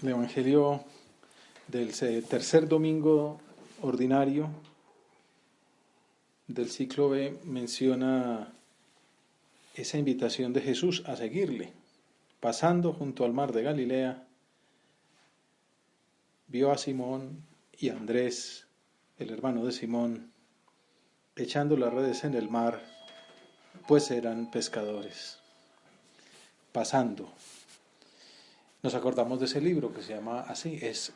El Evangelio del tercer domingo ordinario del ciclo B menciona esa invitación de Jesús a seguirle. Pasando junto al mar de Galilea, vio a Simón y a Andrés, el hermano de Simón, echando las redes en el mar, pues eran pescadores. Pasando. Nos acordamos de ese libro que se llama así, es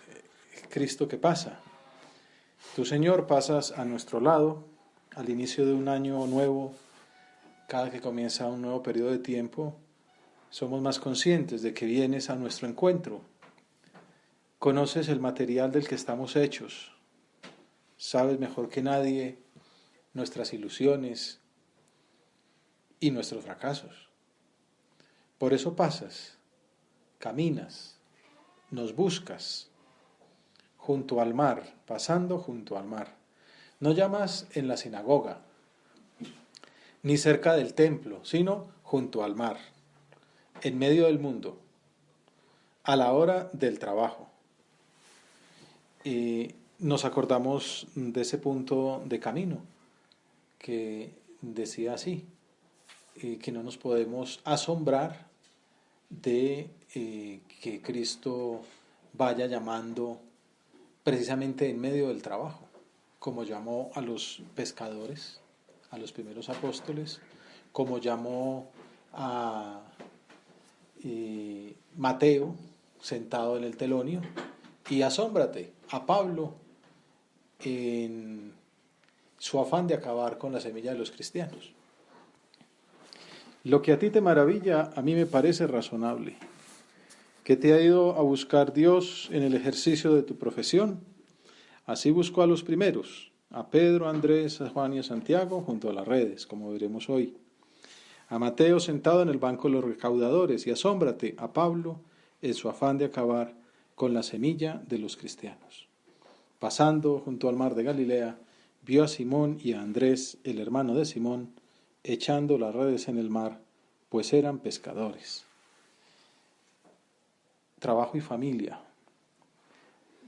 Cristo que pasa. Tú, Señor, pasas a nuestro lado al inicio de un año nuevo. Cada que comienza un nuevo periodo de tiempo, somos más conscientes de que vienes a nuestro encuentro. Conoces el material del que estamos hechos. Sabes mejor que nadie nuestras ilusiones y nuestros fracasos. Por eso pasas, caminas, nos buscas junto al mar, pasando junto al mar. No llamas en la sinagoga, ni cerca del templo, sino junto al mar, en medio del mundo, a la hora del trabajo. Y nos acordamos de ese punto de camino que decía así, que no nos podemos asombrar de que Cristo vaya llamando precisamente en medio del trabajo, como llamó a los pescadores, a los primeros apóstoles, como llamó a Mateo sentado en el telonio, y asómbrate a Pablo en su afán de acabar con la semilla de los cristianos. Lo que a ti te maravilla, a mí me parece razonable. ¿Que te ha ido a buscar Dios en el ejercicio de tu profesión? Así buscó a los primeros, a Pedro, a Andrés, a Juan y a Santiago, junto a las redes, como veremos hoy. A Mateo sentado en el banco de los recaudadores, y asómbrate a Pablo en su afán de acabar con la semilla de los cristianos. Pasando junto al mar de Galilea, vio a Simón y a Andrés, el hermano de Simón, echando las redes en el mar, pues eran pescadores. Trabajo y familia.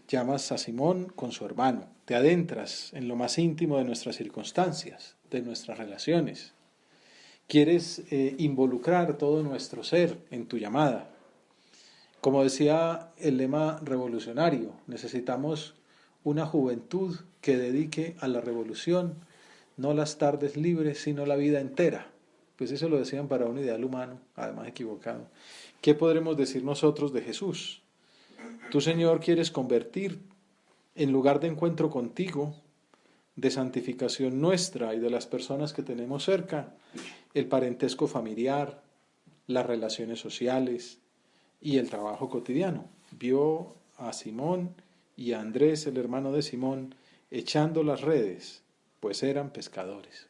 Llamas a Simón con su hermano, te adentras en lo más íntimo de nuestras circunstancias, de nuestras relaciones. Quieres involucrar todo nuestro ser en tu llamada. Como decía el lema revolucionario, necesitamos una juventud que dedique a la revolución no las tardes libres, sino la vida entera. Pues eso lo decían para un ideal humano, además equivocado. ¿Qué podremos decir nosotros de Jesús? Tú, Señor, quieres convertir en lugar de encuentro contigo, de santificación nuestra y de las personas que tenemos cerca, el parentesco familiar, las relaciones sociales y el trabajo cotidiano. Vio a Simón y a Andrés, el hermano de Simón, echando las redes, pues eran pescadores.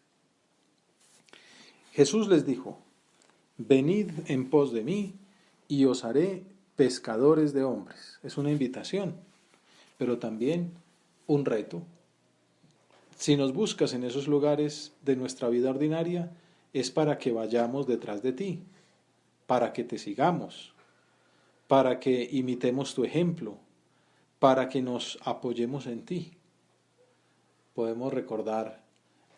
Jesús les dijo: venid en pos de mí y os haré pescadores de hombres. Es una invitación, pero también un reto. Si nos buscas en esos lugares de nuestra vida ordinaria, es para que vayamos detrás de ti, para que te sigamos, para que imitemos tu ejemplo, para que nos apoyemos en ti. Podemos recordar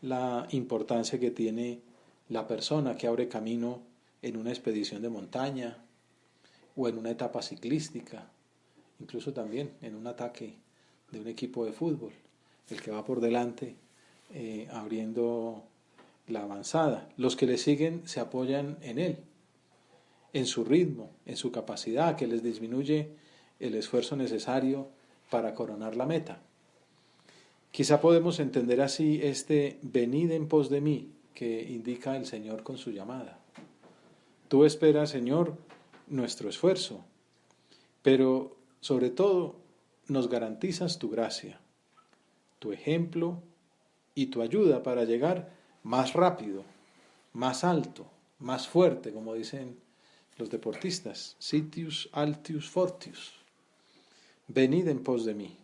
la importancia que tiene la persona que abre camino en una expedición de montaña o en una etapa ciclística, incluso también en un ataque de un equipo de fútbol, el que va por delante abriendo la avanzada. Los que le siguen se apoyan en él, en su ritmo, en su capacidad, que les disminuye el esfuerzo necesario para coronar la meta. Quizá podemos entender así este venid en pos de mí que indica el Señor con su llamada. Tú esperas, Señor, nuestro esfuerzo, pero sobre todo nos garantizas tu gracia, tu ejemplo y tu ayuda para llegar más rápido, más alto, más fuerte, como dicen los deportistas, Sitius, Altius, Fortius. Venid en pos de mí.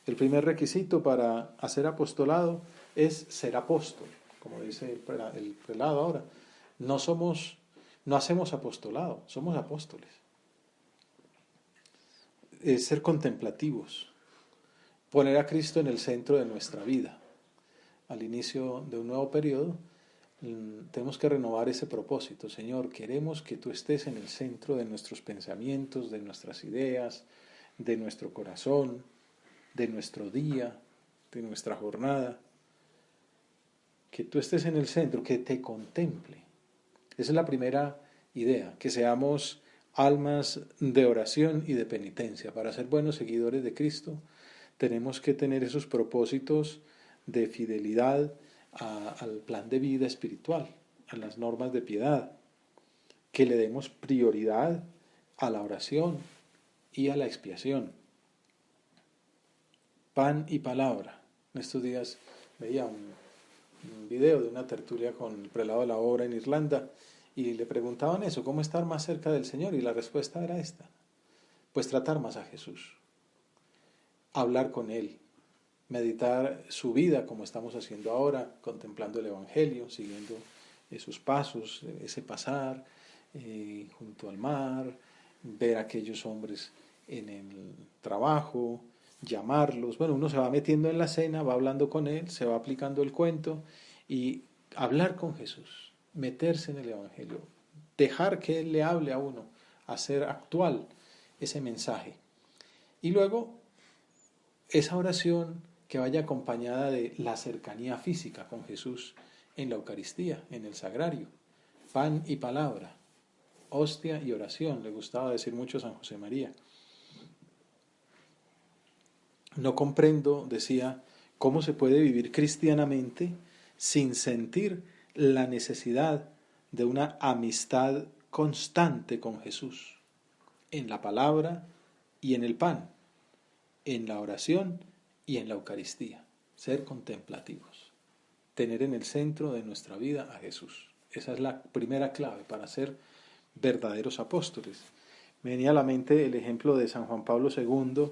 El primer requisito para hacer apostolado es ser apóstol, como dice el prelado ahora. No hacemos apostolado, somos apóstoles. es ser contemplativos, poner a Cristo en el centro de nuestra vida. Al inicio de un nuevo periodo, tenemos que renovar ese propósito. Señor, queremos que tú estés en el centro de nuestros pensamientos, de nuestras ideas, de nuestro corazón, de nuestro día, de nuestra jornada. Que tú estés en el centro, que te contemple. Esa es la primera idea, que seamos almas de oración y de penitencia. Para ser buenos seguidores de Cristo, tenemos que tener esos propósitos de fidelidad al plan de vida espiritual, a las normas de piedad, que le demos prioridad a la oración y a la expiación. Pan y palabra. En estos días veía un video de una tertulia con el prelado de la obra en Irlanda y le preguntaban eso, ¿cómo estar más cerca del Señor? Y la respuesta era esta, pues tratar más a Jesús, hablar con Él, meditar su vida como estamos haciendo ahora, contemplando el Evangelio, siguiendo sus pasos, ese pasar junto al mar, ver a aquellos hombres en el trabajo, llamarlos. Bueno, uno se va metiendo en la cena, va hablando con Él, se va aplicando el cuento y hablar con Jesús, meterse en el Evangelio, dejar que Él le hable a uno, hacer actual ese mensaje. Y luego esa oración que vaya acompañada de la cercanía física con Jesús en la Eucaristía, en el sagrario, pan y palabra, hostia y oración, le gustaba decir mucho a San José María. No comprendo, decía, cómo se puede vivir cristianamente sin sentir la necesidad de una amistad constante con Jesús, en la palabra y en el pan, en la oración y en la Eucaristía. Ser contemplativos, tener en el centro de nuestra vida a Jesús. Esa es la primera clave para ser verdaderos apóstoles. Me venía a la mente el ejemplo de San Juan Pablo II,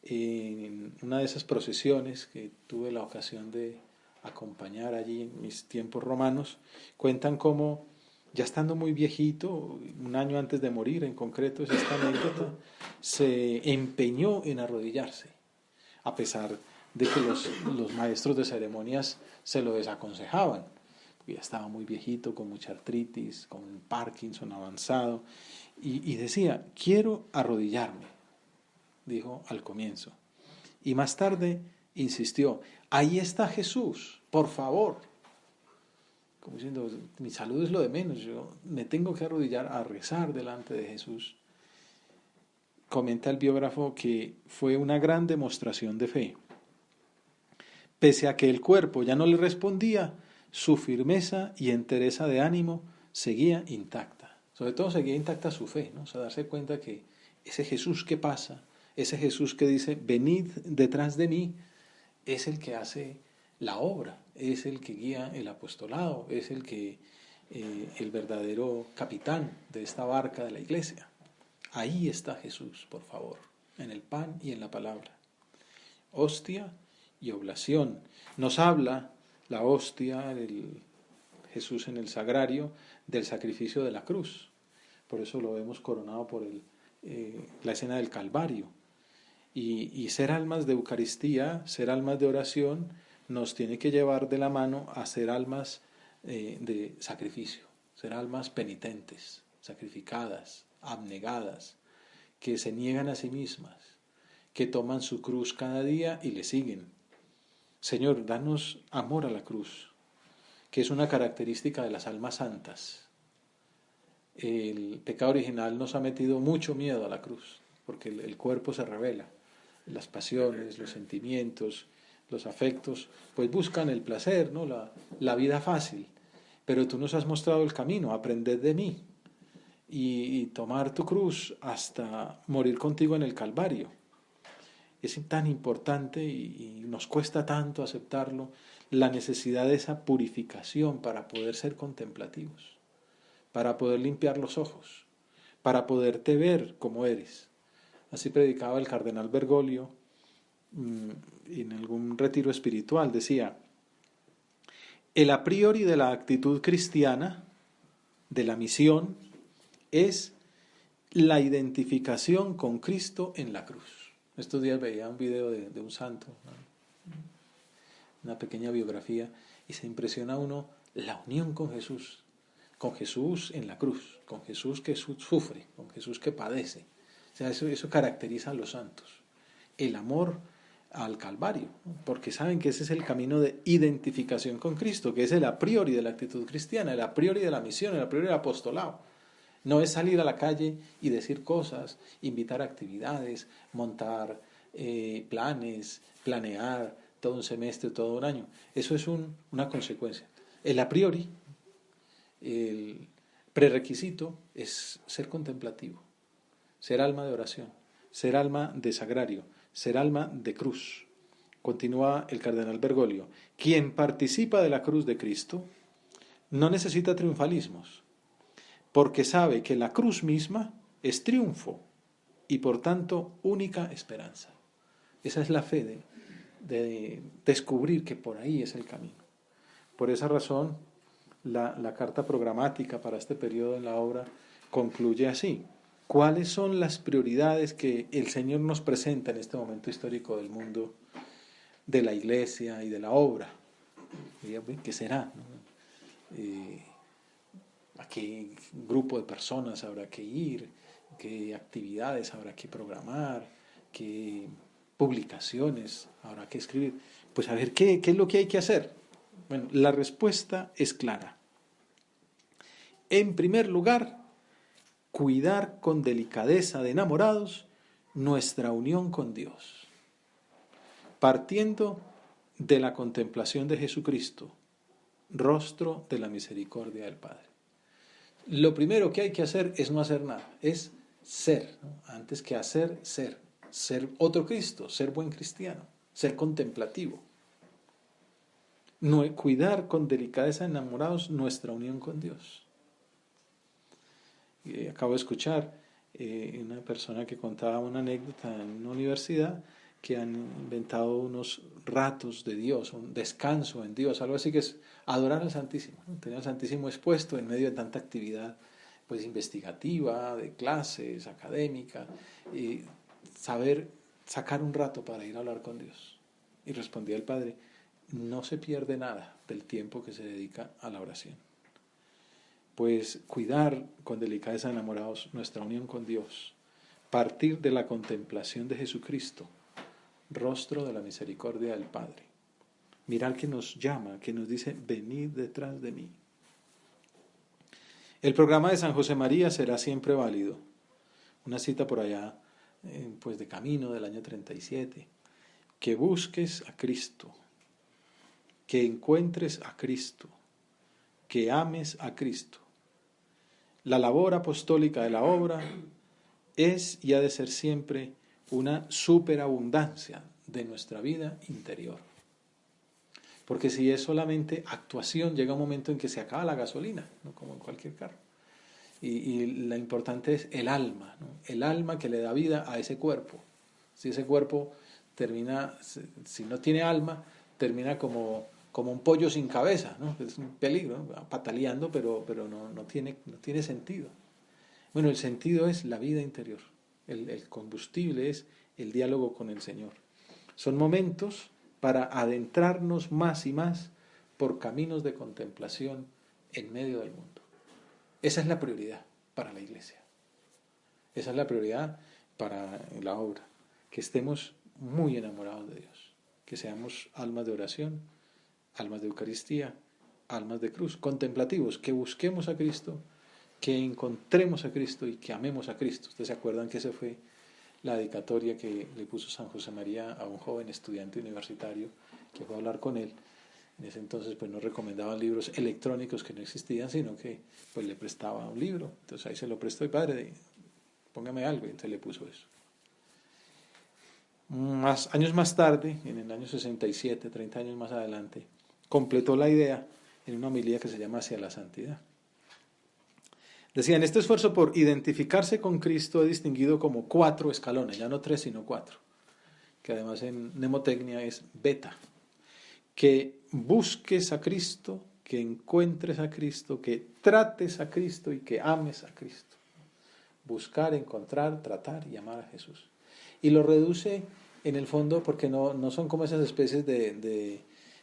en una de esas procesiones que tuve la ocasión de acompañar allí en mis tiempos romanos. Cuentan cómo, ya estando muy viejito, un año antes de morir, en concreto es esta anécdota, se empeñó en arrodillarse, a pesar de que los maestros de ceremonias se lo desaconsejaban, porque ya estaba muy viejito, con mucha artritis, con Parkinson avanzado, y decía, quiero arrodillarme, dijo al comienzo. Y más tarde insistió, ahí está Jesús, por favor. Como diciendo, mi salud es lo de menos, yo me tengo que arrodillar a rezar delante de Jesús. Comenta el biógrafo que fue una gran demostración de fe. Pese a que el cuerpo ya no le respondía, su firmeza y entereza de ánimo seguía intacta. Sobre todo seguía intacta su fe, ¿no? O sea, darse cuenta que ese Jesús que pasa, ese Jesús que dice, venid detrás de mí, es el que hace la obra, es el que guía el apostolado, es el verdadero capitán de esta barca de la iglesia. Ahí está Jesús, por favor, en el pan y en la palabra. Hostia y oblación. Nos habla la hostia, Jesús en el sagrario, del sacrificio de la cruz. Por eso lo vemos coronado por la escena del Calvario. Y ser almas de Eucaristía, ser almas de oración, nos tiene que llevar de la mano a ser almas de sacrificio, ser almas penitentes, sacrificadas, abnegadas, que se niegan a sí mismas, que toman su cruz cada día y le siguen. Señor, danos amor a la cruz, que es una característica de las almas santas. El pecado original nos ha metido mucho miedo a la cruz, porque el cuerpo se revela. Las pasiones, los sentimientos, los afectos, pues buscan el placer, ¿no? La vida fácil. Pero tú nos has mostrado el camino, aprended de mí y tomar tu cruz hasta morir contigo en el Calvario. Es tan importante y nos cuesta tanto aceptarlo, la necesidad de esa purificación para poder ser contemplativos, para poder limpiar los ojos, para poderte ver como eres. Así predicaba el cardenal Bergoglio en algún retiro espiritual. Decía, el a priori de la actitud cristiana, de la misión, es la identificación con Cristo en la cruz. Estos días veía un video de un santo, ¿no? Una pequeña biografía, y se impresiona uno la unión con Jesús en la cruz, con Jesús que sufre, con Jesús que padece. O sea, eso caracteriza a los santos. El amor al Calvario, ¿no? Porque saben que ese es el camino de identificación con Cristo, que es el a priori de la actitud cristiana, el a priori de la misión, el a priori del apostolado. No es salir a la calle y decir cosas, invitar a actividades, montar planes, planear todo un semestre, todo un año. Eso es una consecuencia. El a priori, el prerequisito es ser contemplativo, ser alma de oración, ser alma de sagrario, ser alma de cruz. Continúa el cardenal Bergoglio. Quien participa de la cruz de Cristo no necesita triunfalismos, porque sabe que la cruz misma es triunfo y por tanto única esperanza. Esa es la fe de descubrir que por ahí es el camino. Por esa razón, la carta programática para este periodo en la obra concluye así. ¿Cuáles son las prioridades que el Señor nos presenta en este momento histórico del mundo, de la Iglesia y de la obra? ¿Qué será? ¿A qué grupo de personas habrá que ir? ¿Qué actividades habrá que programar? ¿Qué publicaciones habrá que escribir? Pues a ver, ¿qué es lo que hay que hacer? Bueno, la respuesta es clara. En primer lugar, cuidar con delicadeza de enamorados nuestra unión con Dios, partiendo de la contemplación de Jesucristo, rostro de la misericordia del Padre. Lo primero que hay que hacer es no hacer nada, es ser, ¿no? Antes que hacer, ser otro Cristo, ser buen cristiano, ser contemplativo. No, cuidar con delicadeza enamorados nuestra unión con Dios. Acabo de escuchar una persona que contaba una anécdota en una universidad que han inventado unos ratos de Dios, un descanso en Dios, algo así que es adorar al Santísimo, ¿no? Tener al Santísimo expuesto en medio de tanta actividad pues investigativa, de clases, académica, y saber sacar un rato para ir a hablar con Dios. Y respondía el Padre, no se pierde nada del tiempo que se dedica a la oración. Pues cuidar con delicadeza enamorados nuestra unión con Dios, partir de la contemplación de Jesucristo, rostro de la misericordia del Padre. Mirar que nos llama, que nos dice, venid detrás de mí. El programa de San José María será siempre válido. Una cita por allá, pues de camino del año 37. Que busques a Cristo, que encuentres a Cristo, que ames a Cristo. La labor apostólica de la obra es y ha de ser siempre una superabundancia de nuestra vida interior. Porque si es solamente actuación, llega un momento en que se acaba la gasolina, ¿no? Como en cualquier carro. Y lo importante es el alma, ¿no? El alma que le da vida a ese cuerpo. Si ese cuerpo termina, si no tiene alma, termina como un pollo sin cabeza, ¿no? Es un peligro, ¿no? Pataleando, pero no tiene sentido. Bueno, el sentido es la vida interior. El combustible es el diálogo con el Señor. Son momentos para adentrarnos más y más por caminos de contemplación en medio del mundo. Esa es la prioridad para la Iglesia. Esa es la prioridad para la obra. Que estemos muy enamorados de Dios. Que seamos almas de oración, almas de Eucaristía, almas de cruz, contemplativos, que busquemos a Cristo, que encontremos a Cristo y que amemos a Cristo. ¿Ustedes se acuerdan que esa fue la dedicatoria que le puso San José María a un joven estudiante universitario que fue a hablar con él? En ese entonces pues no recomendaban libros electrónicos que no existían, sino que pues le prestaba un libro. Entonces ahí se lo prestó el padre, póngame algo, y entonces le puso eso. Años más tarde, en el año 67, 30 años más adelante, completó la idea en una homilía que se llama Hacia la Santidad. Decía, en este esfuerzo por identificarse con Cristo he distinguido como 4 escalones, ya no 3 sino 4, que además en mnemotecnia es beta. Que busques a Cristo, que encuentres a Cristo, que trates a Cristo y que ames a Cristo. buscar, encontrar, tratar y amar a Jesús. Y lo reduce en el fondo porque no son como esas especies de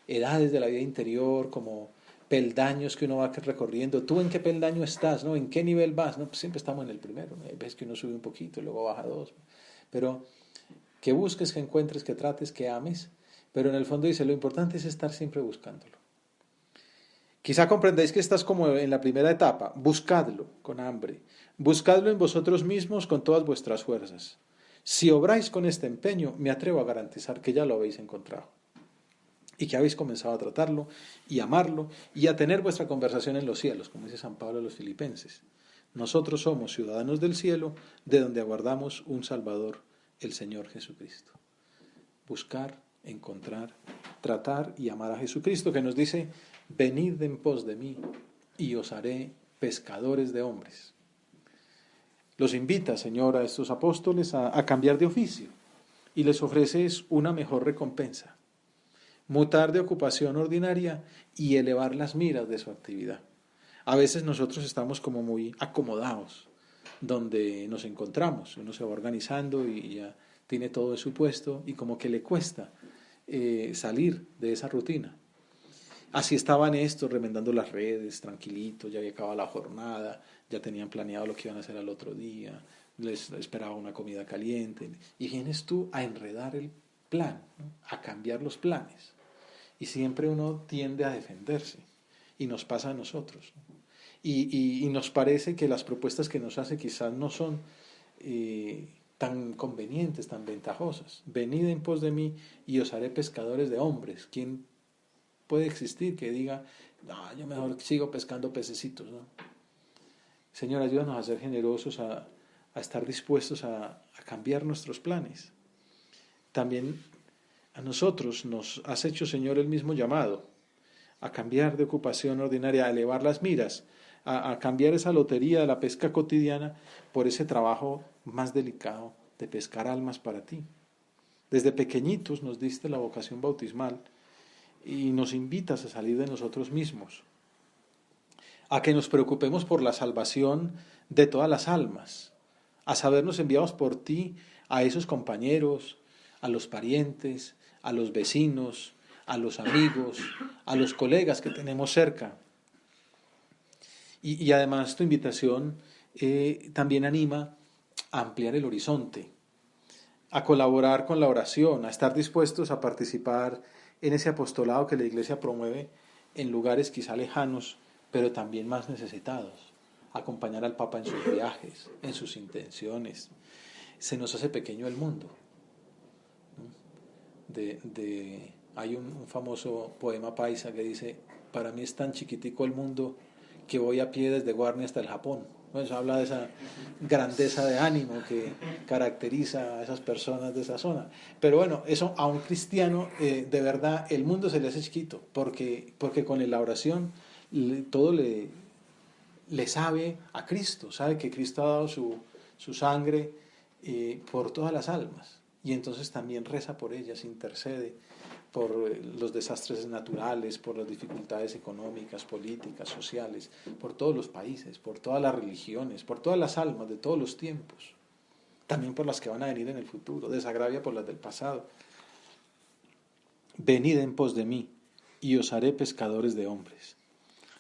edades de la vida interior, como peldaños que uno va recorriendo. ¿Tú en qué peldaño estás? ¿No? ¿En qué nivel vas? No, pues siempre estamos en el primero, ¿no? Ves que uno sube un poquito, luego baja dos. Pero que busques, que encuentres, que trates, que ames. Pero en el fondo dice, lo importante es estar siempre buscándolo. Quizá comprendéis que estás como en la primera etapa. Buscadlo con hambre. Buscadlo en vosotros mismos con todas vuestras fuerzas. Si obráis con este empeño, me atrevo a garantizar que ya lo habéis encontrado y que habéis comenzado a tratarlo y amarlo y a tener vuestra conversación en los cielos, como dice San Pablo a los Filipenses. Nosotros somos ciudadanos del cielo, de donde aguardamos un Salvador, el Señor Jesucristo. Buscar, encontrar, tratar y amar a Jesucristo, que nos dice, venid en pos de mí y os haré pescadores de hombres. Los invita, Señor, a estos apóstoles a cambiar de oficio y les ofreces una mejor recompensa. Mutar de ocupación ordinaria y elevar las miras de su actividad. A veces nosotros estamos como muy acomodados donde nos encontramos, uno se va organizando y ya tiene todo en su puesto y como que le cuesta salir de esa rutina. Así estaban estos remendando las redes, tranquilitos, ya había acabado la jornada, ya tenían planeado lo que iban a hacer al otro día, les esperaba una comida caliente y vienes tú a enredar el plan, ¿no? A cambiar los planes. Y siempre uno tiende a defenderse y nos pasa a nosotros, ¿no? Y nos parece que las propuestas que nos hace quizás no son tan convenientes, tan ventajosas. Venid en pos de mí y os haré pescadores de hombres. ¿Quién puede existir que diga, no, yo mejor sigo pescando pececitos, ¿no? Señor, ayúdanos a ser generosos, a estar dispuestos a cambiar nuestros planes. También a nosotros nos has hecho, Señor, el mismo llamado a cambiar de ocupación ordinaria, a elevar las miras, a cambiar esa lotería de la pesca cotidiana por ese trabajo más delicado de pescar almas para ti. Desde pequeñitos nos diste la vocación bautismal y nos invitas a salir de nosotros mismos, a que nos preocupemos por la salvación de todas las almas, a sabernos enviados por ti a esos compañeros, a los parientes, a los vecinos, a los amigos, a los colegas que tenemos cerca. Y además tu invitación también anima a ampliar el horizonte, a colaborar con la oración, a estar dispuestos a participar en ese apostolado que la Iglesia promueve en lugares quizá lejanos, pero también más necesitados. Acompañar al Papa en sus viajes, en sus intenciones. Se nos hace pequeño el mundo, ¿no? Hay un famoso poema paisa que dice, para mí es tan chiquitico el mundo que voy a pie desde Guarne hasta el Japón. Pues habla de esa grandeza de ánimo que caracteriza a esas personas de esa zona. Pero bueno, eso a un cristiano, de verdad, el mundo se le hace chiquito, porque con la oración todo le sabe a Cristo, sabe que Cristo ha dado su sangre por todas las almas, y entonces también reza por ellas, intercede por los desastres naturales, por las dificultades económicas, políticas, sociales, por todos los países, por todas las religiones, por todas las almas de todos los tiempos, también por las que van a venir en el futuro, desagravia por las del pasado. Venid en pos de mí y os haré pescadores de hombres.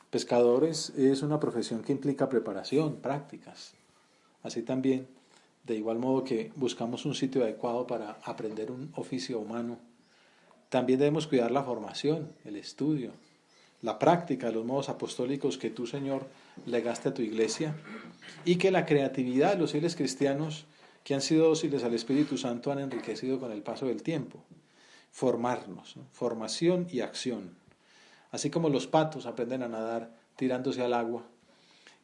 Pescadores es una profesión que implica preparación, prácticas. Así también, de igual modo que buscamos un sitio adecuado para aprender un oficio humano, también debemos cuidar la formación, el estudio, la práctica de los modos apostólicos que tú, Señor, legaste a tu iglesia, y que la creatividad de los fieles cristianos que han sido dóciles al Espíritu Santo han enriquecido con el paso del tiempo. Formarnos, ¿no? Formación y acción. Así como los patos aprenden a nadar tirándose al agua,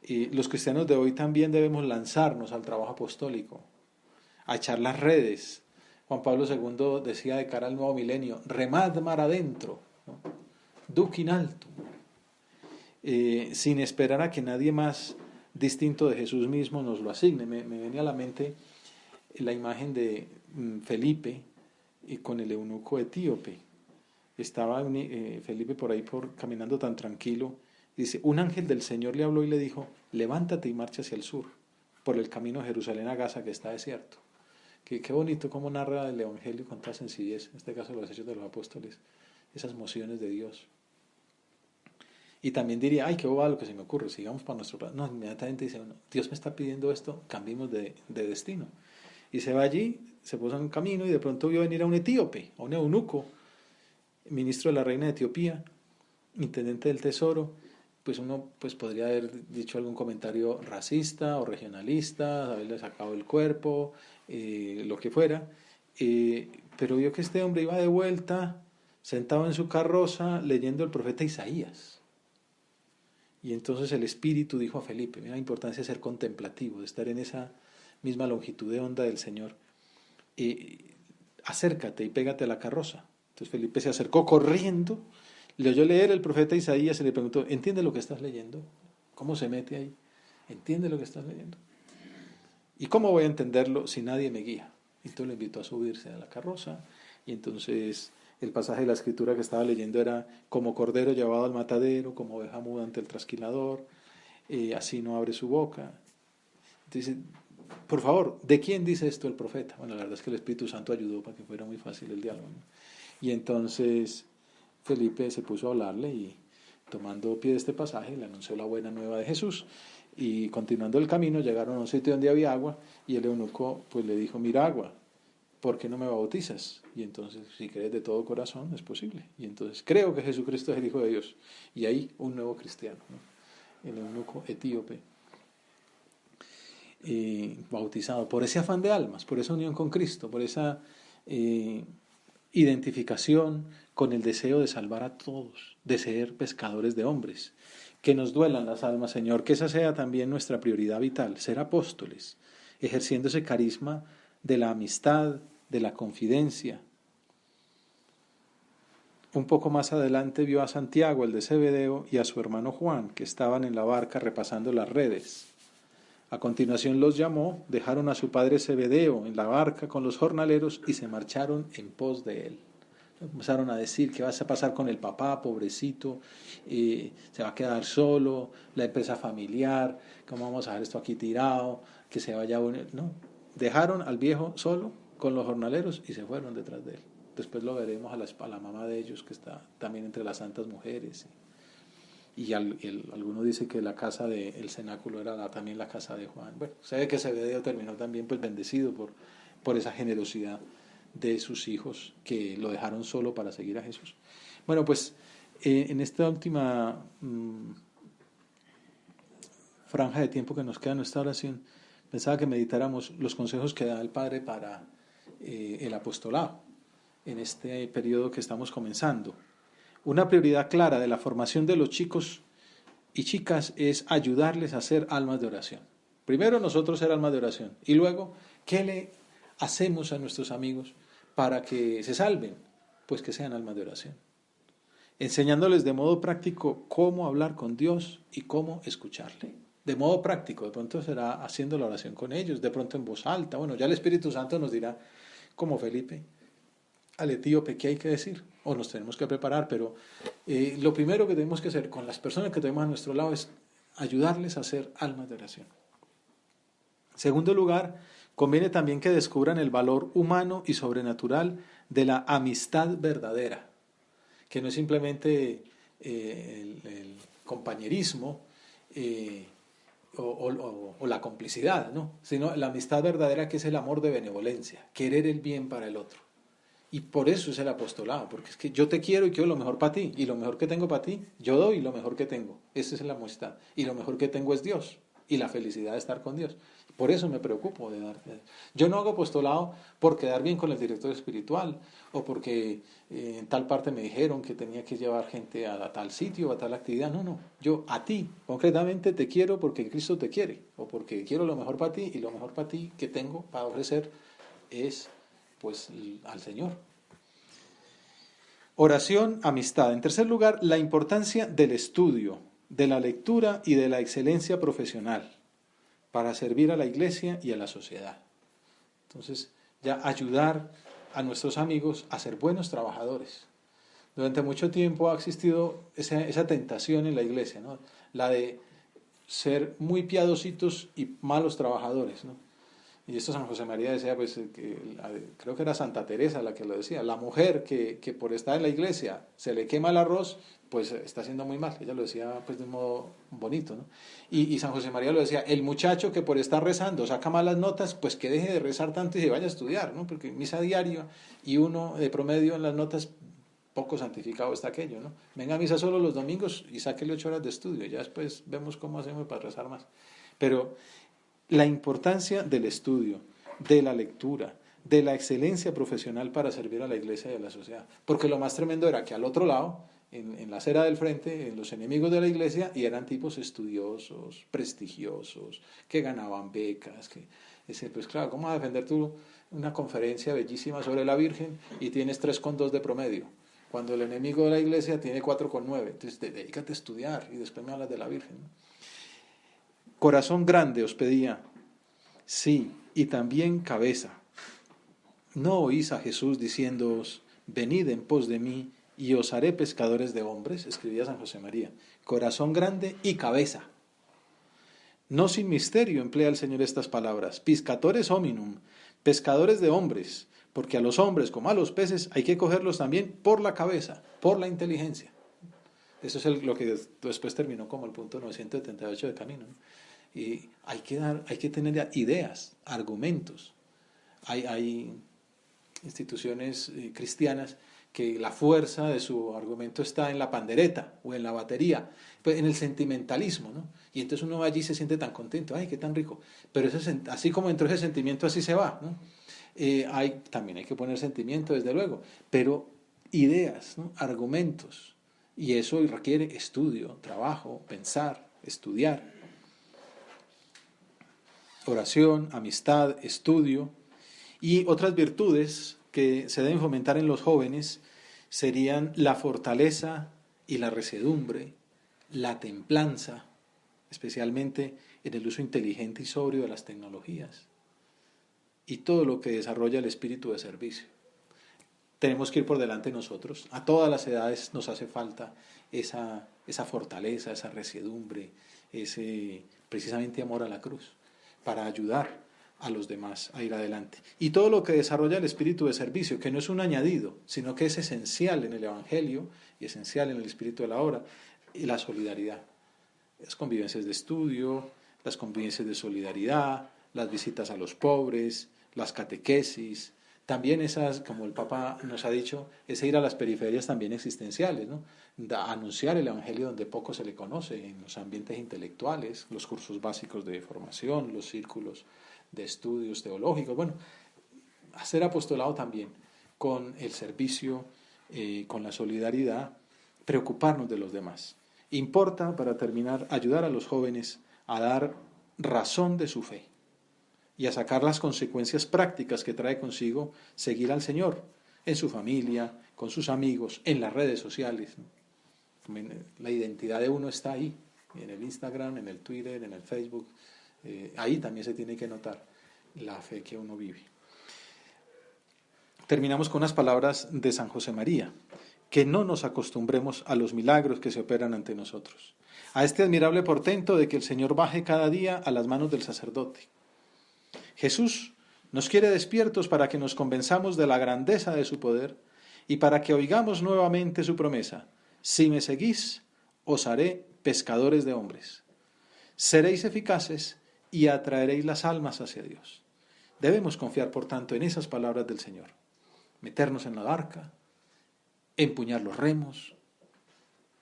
y los cristianos de hoy también debemos lanzarnos al trabajo apostólico, a echar las redes. Juan Pablo II decía de cara al nuevo milenio, remad mar adentro, ¿no? Duc in alto, sin esperar a que nadie más distinto de Jesús mismo nos lo asigne. Me venía a la mente la imagen de Felipe con el eunuco etíope. Estaba Felipe por ahí caminando tan tranquilo. Dice, un ángel del Señor le habló y le dijo, levántate y marcha hacia el sur. por el camino de Jerusalén a Gaza que está desierto. Qué bonito cómo narra el Evangelio con tanta sencillez, en este caso los Hechos de los Apóstoles, esas mociones de Dios. Y también diría, ay, qué bobado lo que se me ocurre, sigamos para nuestro plan. No, inmediatamente dice, bueno, Dios me está pidiendo esto, cambiemos de destino. Y se va allí, se puso en un camino y de pronto vio venir a un etíope, a un eunuco, ministro de la reina de Etiopía, intendente del tesoro. Pues uno pues podría haber dicho algún comentario racista o regionalista, haberle sacado el cuerpo, lo que fuera, pero vio que este hombre iba de vuelta, sentado en su carroza, leyendo el profeta Isaías. Y entonces el Espíritu dijo a Felipe, mira la importancia de ser contemplativo, de estar en esa misma longitud de onda del Señor. Acércate y pégate a la carroza. Entonces Felipe se acercó corriendo, le oyó leer el profeta Isaías y le preguntó, ¿entiende lo que estás leyendo? ¿Cómo se mete ahí? ¿Entiende lo que estás leyendo? ¿Y cómo voy a entenderlo si nadie me guía? Entonces le invitó a subirse a la carroza y entonces el pasaje de la escritura que estaba leyendo era como cordero llevado al matadero, como oveja muda ante el trasquilador, así no abre su boca. Entonces, por favor, ¿de quién dice esto el profeta? Bueno, la verdad es que el Espíritu Santo ayudó para que fuera muy fácil el diálogo, ¿no? Y entonces Felipe se puso a hablarle y tomando pie de este pasaje le anunció la buena nueva de Jesús. Y continuando el camino llegaron a un sitio donde había agua y el eunuco pues le dijo, mira agua, ¿por qué no me bautizas? Y entonces, si crees de todo corazón, es posible. Y entonces, creo que Jesucristo es el Hijo de Dios. Y ahí un nuevo cristiano, ¿no? El eunuco etíope, bautizado por ese afán de almas, por esa unión con Cristo, por esa identificación con el deseo de salvar a todos, de ser pescadores de hombres. Que nos duelan las almas, Señor, que esa sea también nuestra prioridad vital, ser apóstoles, ejerciendo ese carisma de la amistad, de la confidencia. Un poco más adelante vio a Santiago, el de Zebedeo, y a su hermano Juan, que estaban en la barca repasando las redes. A continuación los llamó, dejaron a su padre Zebedeo en la barca con los jornaleros y se marcharon en pos de él. Empezaron a decir, ¿qué va a pasar con el papá, pobrecito? Se va a quedar solo, la empresa familiar, ¿cómo vamos a dejar esto aquí tirado? Que se vaya a unir. No, dejaron al viejo solo con los jornaleros y se fueron detrás de él. Después lo veremos a la mamá de ellos, que está también entre las santas mujeres. Y alguno dice que la casa del cenáculo era también la casa de Juan. Bueno, se ve que Zebedeo terminó también pues bendecido por esa generosidad de sus hijos que lo dejaron solo para seguir a Jesús. Bueno, pues en esta última franja de tiempo que nos queda en nuestra oración, pensaba que meditáramos los consejos que da el Padre para el apostolado en este periodo que estamos comenzando. Una prioridad clara de la formación de los chicos y chicas es ayudarles a ser almas de oración. Primero nosotros ser almas de oración y luego, ¿qué le hacemos a nuestros amigos para que se salven? Pues que sean almas de oración. Enseñándoles de modo práctico cómo hablar con Dios y cómo escucharle. De modo práctico, de pronto será haciendo la oración con ellos, de pronto en voz alta. Bueno, ya el Espíritu Santo nos dirá, como Felipe, al etíope, ¿qué hay que decir? O nos tenemos que preparar, pero lo primero que tenemos que hacer con las personas que tenemos a nuestro lado es ayudarles a ser almas de oración. En segundo lugar, conviene también que descubran el valor humano y sobrenatural de la amistad verdadera, que no es simplemente el compañerismo o la complicidad, ¿no? Sino la amistad verdadera, que es el amor de benevolencia, querer el bien para el otro. Y por eso es el apostolado, porque es que yo te quiero y quiero lo mejor para ti, y lo mejor que tengo para ti, yo doy lo mejor que tengo. Esa es la amistad. Y lo mejor que tengo es Dios, y la felicidad de estar con Dios. Por eso me preocupo de dar. Yo no hago apostolado por quedar bien con el director espiritual, o porque en tal parte me dijeron que tenía que llevar gente a tal sitio, a tal actividad. No, no. Yo a ti, concretamente, te quiero porque Cristo te quiere, o porque quiero lo mejor para ti, y lo mejor para ti que tengo para ofrecer es pues al Señor. Oración, amistad. En tercer lugar, la importancia del estudio, de la lectura y de la excelencia profesional para servir a la iglesia y a la sociedad. Entonces, ya ayudar a nuestros amigos a ser buenos trabajadores. Durante mucho tiempo ha existido esa tentación en la iglesia, ¿no? La de ser muy piadositos y malos trabajadores, ¿no? Y esto San José María decía, pues, creo que era Santa Teresa la que lo decía, la mujer que por estar en la iglesia se le quema el arroz, pues está haciendo muy mal. Ella lo decía pues de un modo bonito, ¿no? Y San José María lo decía, el muchacho que por estar rezando saca malas notas, pues que deje de rezar tanto y se vaya a estudiar, ¿no? Porque misa diaria y uno de promedio en las notas, poco santificado está aquello, ¿no? Venga a misa solo los domingos y sáquele 8 horas de estudio, ya después vemos cómo hacemos para rezar más. Pero la importancia del estudio, de la lectura, de la excelencia profesional para servir a la iglesia y a la sociedad. Porque lo más tremendo era que al otro lado, en la acera del frente, en los enemigos de la iglesia, y eran tipos estudiosos, prestigiosos, que ganaban becas, pues claro, ¿cómo vas a defender tú una conferencia bellísima sobre la Virgen y tienes 3,2 de promedio? Cuando el enemigo de la iglesia tiene 4,9. Entonces dedícate a estudiar y después me hablas de la Virgen, ¿no? Corazón grande os pedía, sí, y también cabeza. ¿No oís a Jesús diciéndoos, venid en pos de mí y os haré pescadores de hombres? Escribía San José María. Corazón grande y cabeza. No sin misterio emplea el Señor estas palabras. Piscatores hominum, pescadores de hombres, porque a los hombres como a los peces hay que cogerlos también por la cabeza, por la inteligencia. Eso es lo que después terminó como el punto 978 de Camino, ¿no? Y hay que tener ideas, argumentos. Hay instituciones cristianas que la fuerza de su argumento está en la pandereta o en la batería, pues en el sentimentalismo, ¿no? Y entonces uno va allí y se siente tan contento, ¡ay, qué tan rico! Pero así como entró ese sentimiento, así se va, ¿no? También hay que poner sentimiento, desde luego, pero ideas, ¿no? Argumentos. Y eso requiere estudio, trabajo, pensar, estudiar. Oración, amistad, estudio y otras virtudes que se deben fomentar en los jóvenes serían la fortaleza y la resedumbre, la templanza, especialmente en el uso inteligente y sobrio de las tecnologías y todo lo que desarrolla el espíritu de servicio. Tenemos que ir por delante nosotros, a todas las edades nos hace falta esa fortaleza, esa resedumbre, ese precisamente amor a la cruz, para ayudar a los demás a ir adelante. Y todo lo que desarrolla el espíritu de servicio, que no es un añadido, sino que es esencial en el Evangelio y esencial en el espíritu de la obra, y la solidaridad. Las convivencias de estudio, las convivencias de solidaridad, las visitas a los pobres, las catequesis, también esas, como el Papa nos ha dicho, ese ir a las periferias también existenciales, ¿no? Anunciar el Evangelio donde poco se le conoce, en los ambientes intelectuales, los cursos básicos de formación, los círculos de estudios teológicos, bueno, hacer apostolado también con el servicio, con la solidaridad, preocuparnos de los demás. Importa, para terminar, ayudar a los jóvenes a dar razón de su fe y a sacar las consecuencias prácticas que trae consigo seguir al Señor en su familia, con sus amigos, en las redes sociales. La identidad de uno está ahí, en el Instagram, en el Twitter, en el Facebook. Ahí también se tiene que notar la fe que uno vive. Terminamos con unas palabras de San José María. Que no nos acostumbremos a los milagros que se operan ante nosotros, a este admirable portento de que el Señor baje cada día a las manos del sacerdote. Jesús nos quiere despiertos para que nos convenzamos de la grandeza de su poder y para que oigamos nuevamente su promesa: si me seguís, os haré pescadores de hombres. Seréis eficaces y atraeréis las almas hacia Dios. Debemos confiar, por tanto, en esas palabras del Señor. Meternos en la barca, empuñar los remos,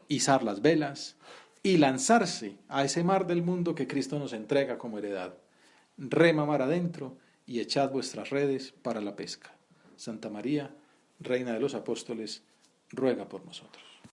izar las velas y lanzarse a ese mar del mundo que Cristo nos entrega como heredad. Rema mar adentro y echad vuestras redes para la pesca. Santa María, Reina de los Apóstoles, ruega por nosotros.